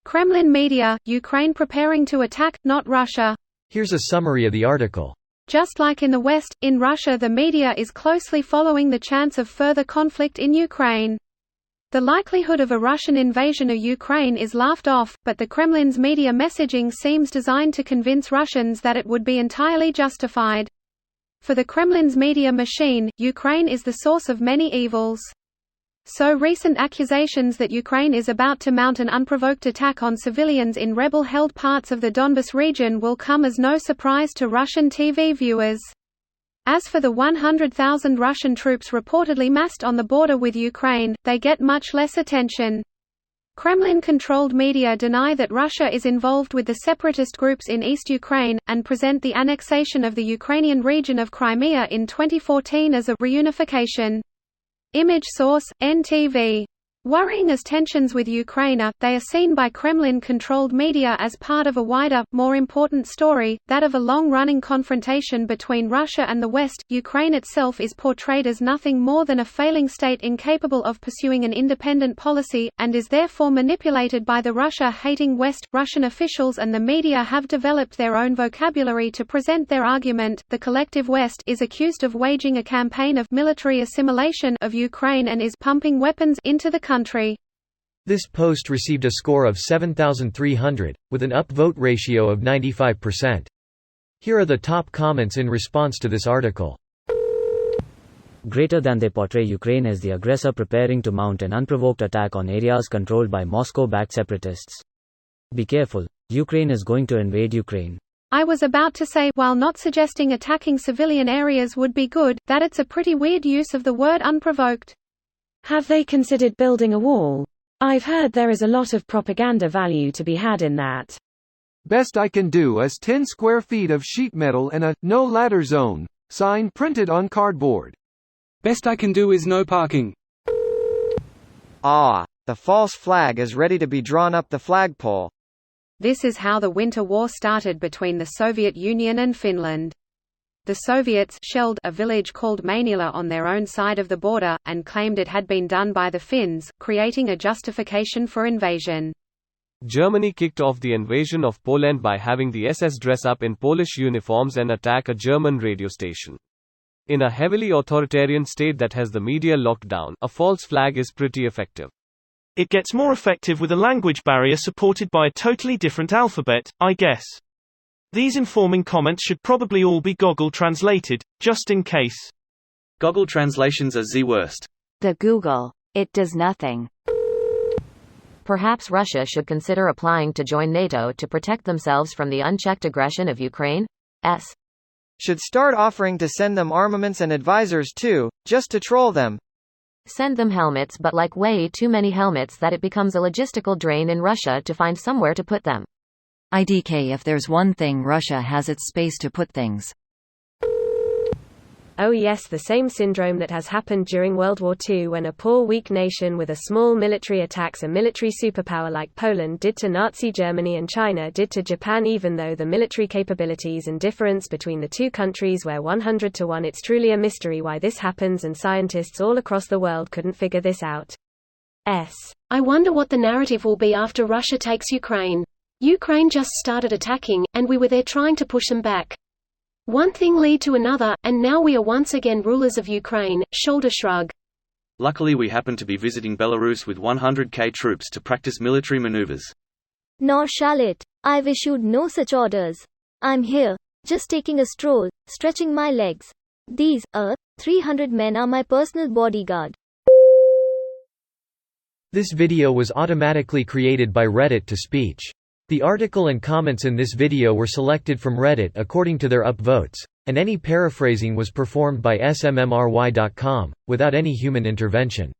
Kremlin media, Ukraine preparing to attack, not Russia. Here's a summary of the article. Just like in the West, in Russia the media is closely following the chance of further conflict in Ukraine. The likelihood of a Russian invasion of Ukraine is laughed off, but the Kremlin's media messaging seems designed to convince Russians that it would be entirely justified. For the Kremlin's media machine, Ukraine is the source of many evils. So recent accusations that Ukraine is about to mount an unprovoked attack on civilians in rebel-held parts of the Donbas region will come as no surprise to Russian TV viewers. As for the 100,000 Russian troops reportedly massed on the border with Ukraine, they get much less attention. Kremlin-controlled media deny that Russia is involved with the separatist groups in East Ukraine, and present the annexation of the Ukrainian region of Crimea in 2014 as a reunification. Image source: NTV. Worrying as tensions with Ukraine are, they are seen by Kremlin-controlled media as part of a wider, more important story, that of a long-running confrontation between Russia and the West. Ukraine itself is portrayed as nothing more than a failing state incapable of pursuing an independent policy, and is therefore manipulated by the Russia-hating West. Russian officials and the media have developed their own vocabulary to present their argument. The collective West is accused of waging a campaign of military assimilation of Ukraine and is pumping weapons into the country. This post received a score of 7,300, with an upvote ratio of 95%. Here are the top comments in response to this article. Greater than they portray Ukraine as the aggressor preparing to mount an unprovoked attack on areas controlled by Moscow-backed separatists. Be careful, Ukraine is going to invade Ukraine. I was about to say, while not suggesting attacking civilian areas would be good, that it's a pretty weird use of the word unprovoked. Have they considered building a wall? I've heard there is a lot of propaganda value to be had in that. Best I can do is 10 square feet of sheet metal and a "No Ladder Zone" sign printed on cardboard. Best I can do is no parking. The false flag is ready to be drawn up the flagpole. This is how the Winter War started between the Soviet Union and Finland. The Soviets shelled a village called Mainila on their own side of the border, and claimed it had been done by the Finns, creating a justification for invasion. Germany kicked off the invasion of Poland by having the SS dress up in Polish uniforms and attack a German radio station. In a heavily authoritarian state that has the media locked down, a false flag is pretty effective. It gets more effective with a language barrier supported by a totally different alphabet, I guess. These informing comments should probably all be Google translated, just in case. Google translations are the worst. The Google, it does nothing. Perhaps Russia should consider applying to join NATO to protect themselves from the unchecked aggression of Ukraine. Should start offering to send them armaments and advisors too, just to troll them. Send them helmets, but like way too many helmets that it becomes a logistical drain in Russia to find somewhere to put them. IDK, if there's one thing Russia has, it's space to put things. Oh yes, the same syndrome that has happened during World War II when a poor weak nation with a small military attacks a military superpower like Poland did to Nazi Germany and China did to Japan. Even though the military capabilities and difference between the two countries were 100-1, it's truly a mystery why this happens, and scientists all across the world couldn't figure this out. I wonder what the narrative will be after Russia takes Ukraine. Ukraine just started attacking, and we were there trying to push them back. One thing led to another, and now we are once again rulers of Ukraine. Shoulder shrug. Luckily we happen to be visiting Belarus with 100k troops to practice military maneuvers. Nor shall it. I've issued no such orders. I'm here, just taking a stroll, stretching my legs. These, 300 men are my personal bodyguard. This video was automatically created by Reddit to speech. The article and comments in this video were selected from Reddit according to their upvotes, and any paraphrasing was performed by smmry.com, without any human intervention.